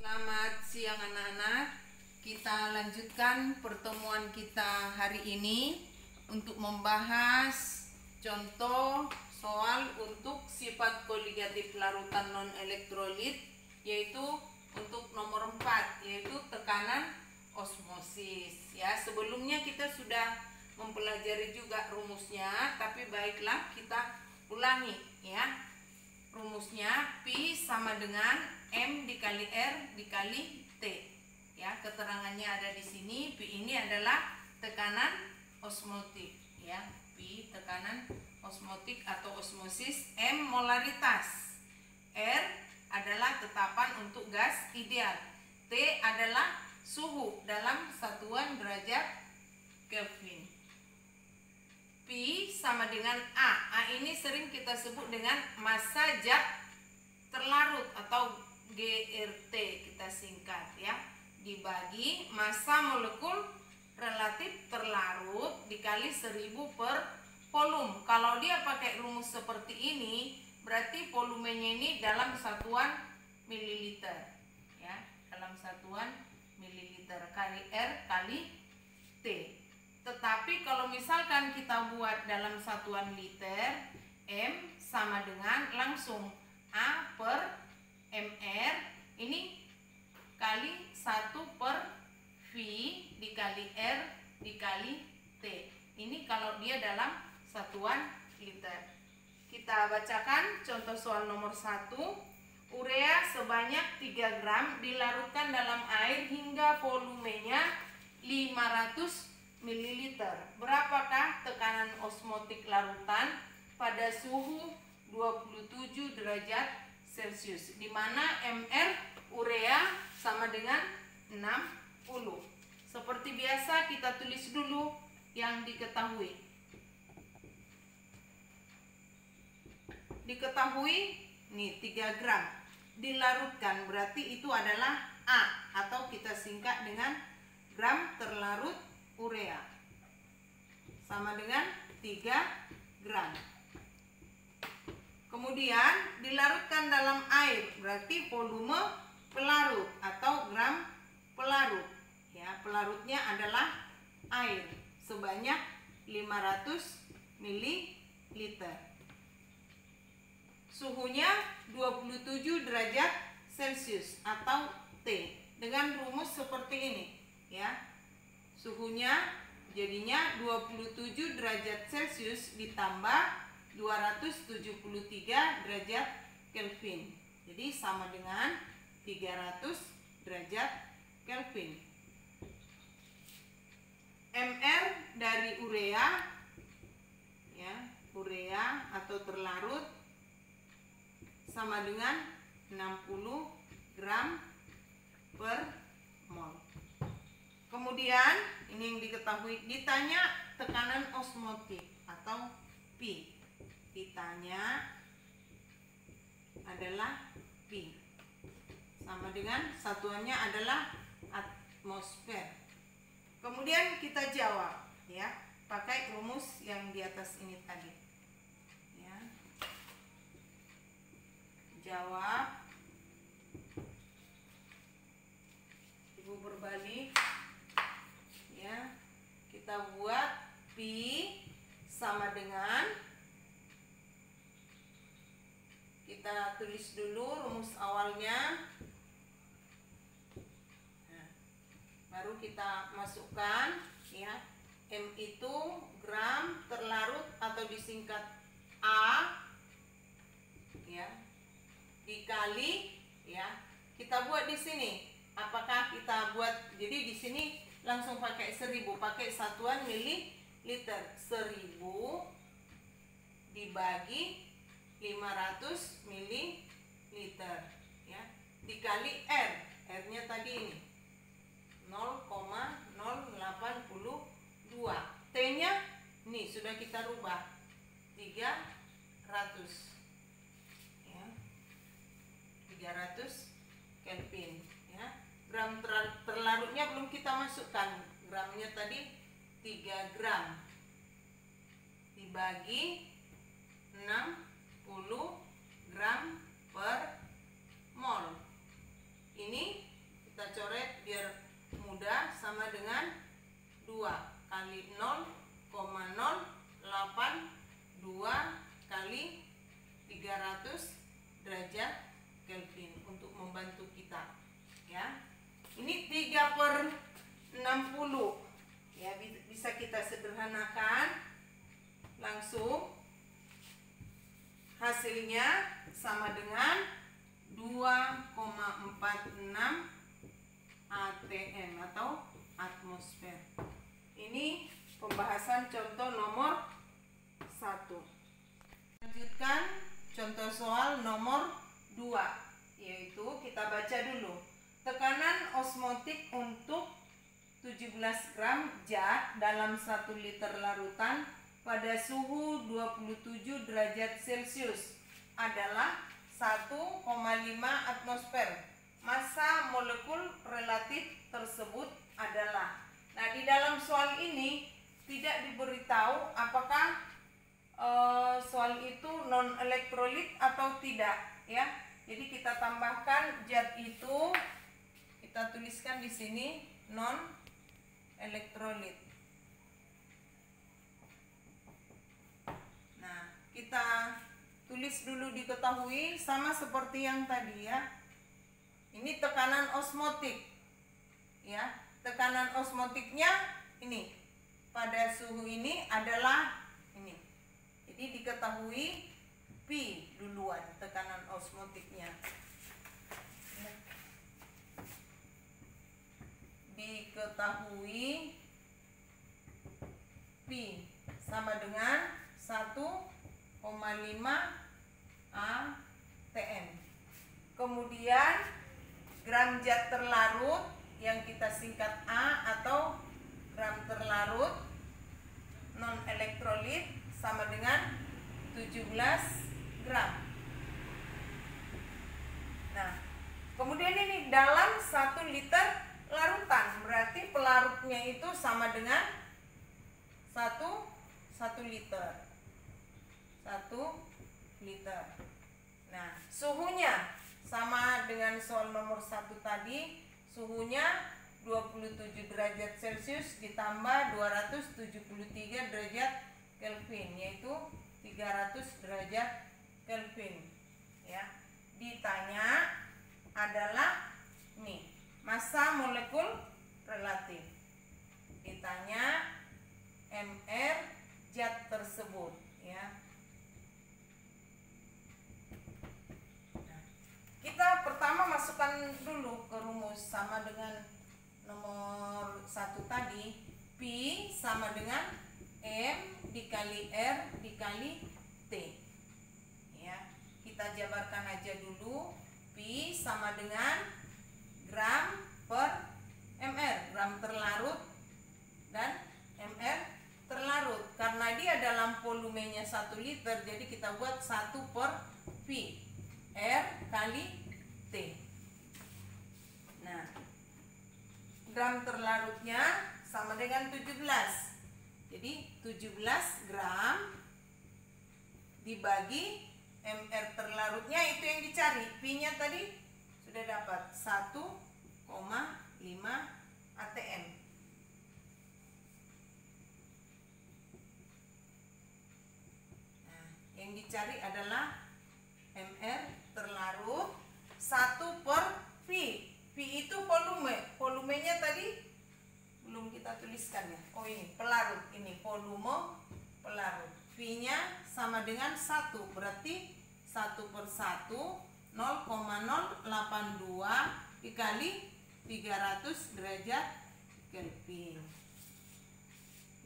Selamat siang anak-anak. Kita lanjutkan pertemuan kita hari ini untuk membahas contoh soal untuk sifat koligatif larutan non-elektrolit, yaitu untuk nomor 4, yaitu tekanan osmosis. Ya, sebelumnya kita sudah mempelajari juga rumusnya, tapi baiklah kita ulangi ya. Rumusnya Pi sama dengan M dikali R dikali T. Ya, keterangannya ada di sini. Pi ini adalah tekanan osmotik ya. Pi tekanan osmotik atau osmosis, M molaritas, R adalah tetapan untuk gas ideal, T adalah suhu dalam satuan derajat Kelvin. Pi sama dengan A. A ini sering kita sebut dengan massa zat terlarut atau GRT kita singkat ya. Dibagi massa molekul relatif terlarut dikali 1000 per volum. Kalau dia pakai rumus seperti ini, berarti volumenya ini dalam satuan mililiter ya, dalam satuan mililiter kali R kali T. Tetapi kalau misalkan kita buat dalam satuan liter, M sama dengan langsung A per MR ini kali 1 per V dikali R dikali T. Ini kalau dia dalam satuan liter. Kita bacakan contoh soal nomor 1. Urea sebanyak 3 gram dilarutkan dalam air hingga volumenya 500 ml. Berapakah tekanan osmotik larutan pada suhu 27 derajat Celcius, di mana mR urea sama dengan 60. Seperti biasa kita tulis dulu yang diketahui. Diketahui nih 3 gram dilarutkan, berarti itu adalah A atau kita singkat dengan gram terlarut urea sama dengan 3 gram. Kemudian dilarutkan dalam air, berarti volume pelarut atau gram pelarut ya. Pelarutnya adalah air sebanyak 500 ml. Suhunya 27 derajat Celcius atau T dengan rumus seperti ini ya. Suhunya jadinya 27 derajat Celcius ditambah 273 derajat Kelvin. Jadi sama dengan 300 derajat Kelvin. mR dari urea ya, urea atau terlarut sama dengan 60 gram per mol. Kemudian ini yang diketahui, ditanya tekanan osmotik atau Pi. Ditanya adalah Pi. Sama dengan satuannya adalah atmosfer. Kemudian kita jawab ya, pakai rumus yang di atas ini tadi. Ya. Jawab. Ibu berbalik. Ya, kita buat Pi sama dengan, kita tulis dulu rumus awalnya. Nah, baru kita masukkan ya. M itu gram terlarut atau disingkat A ya, dikali ya. Kita buat di sini. Apakah kita buat, jadi di sini langsung pakai 1000, pakai satuan mililiter. 1000 dibagi 500 mililiter ya, dikali R. R-nya tadi ini 0,082. T-nya nih sudah kita rubah 300 ya, 300 Kelvin ya. Gram terlarutnya belum kita masukkan, gramnya tadi 3 gram dibagi 60 gram per mol. Ini sama dengan 2 kali 0,082 kali 300 derajat Kelvin untuk membantu kita ya. Ini 3/60 ya, bisa kita sederhanakan langsung. Hasilnya sama dengan 2,46 atm atau atmosfer. Ini pembahasan contoh nomor 1. Lanjutkan contoh soal nomor 2, yaitu kita baca dulu. Tekanan osmotik untuk 17 gram zat dalam 1 liter larutan pada suhu 27 derajat Celcius adalah 1,5 atmosfer. Massa molekul relatif tersebut adalah. Nah, di dalam soal ini tidak diberitahu apakah soal itu non elektrolit atau tidak ya. Jadi kita tambahkan zat itu, kita tuliskan di sini non elektrolit. Nah, kita tulis dulu diketahui sama seperti yang tadi ya. Ini tekanan osmotik ya. Tekanan osmotiknya ini pada suhu ini adalah ini. Jadi diketahui P duluan tekanan osmotiknya. Diketahui P sama dengan 1,5 atm. Kemudian gram zat terlarut yang kita singkat A atau gram terlarut non elektrolit sama dengan 17 gram. Nah, kemudian ini dalam 1 liter larutan, berarti pelarutnya itu sama dengan 1 liter. 1 liter. Nah, suhunya sama dengan soal nomor 1 tadi, suhunya 27 derajat Celcius ditambah 273 derajat Kelvin, yaitu 300 derajat Kelvin ya. Ditanya adalah nih, massa molekul relatif. Ditanya MR zat tersebut ya. Kita pertama masukkan dulu ke rumus sama dengan nomor 1 tadi. P sama dengan M dikali R dikali T ya. Kita jabarkan aja dulu. P sama dengan gram per mr, gram terlarut dan mr terlarut. Karena dia dalam volumenya 1 liter, jadi kita buat 1 per P, R kali T. Nah, gram terlarutnya sama dengan 17. Jadi 17 gram dibagi mr terlarutnya, itu yang dicari. P-nya tadi sudah dapat 1,5 atm. Nah, yang dicari adalah mr terlarut 1 per V. V itu volume. Volumenya tadi belum kita tuliskan ya. Oh, ini pelarut, ini volume pelarut. V-nya sama dengan 1, berarti 1 per 1 0,082 dikali 300 derajat Kelvin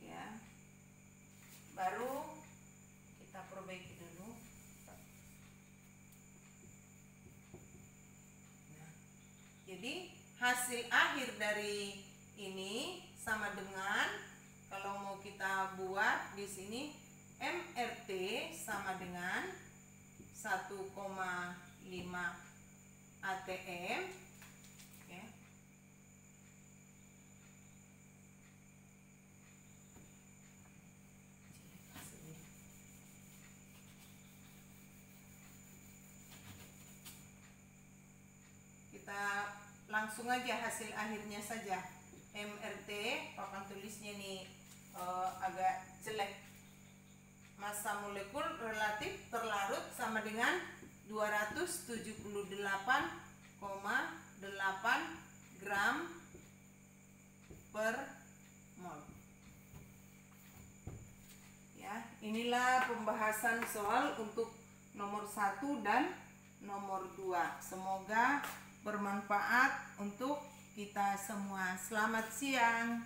ya. Baru kita perbaiki dulu. Nah, jadi hasil akhir dari ini sama dengan, kalau mau kita buat di sini, MRT sama dengan 1,5 atm ya. Kita langsung aja hasil akhirnya saja. MRT, papan tulisnya nih agak jelek. Massa molekul relatif terlarut sama dengan 278,8 gram per mol. Ya, inilah pembahasan soal untuk nomor 1 dan nomor 2. Semoga bermanfaat untuk kita semua. Selamat siang.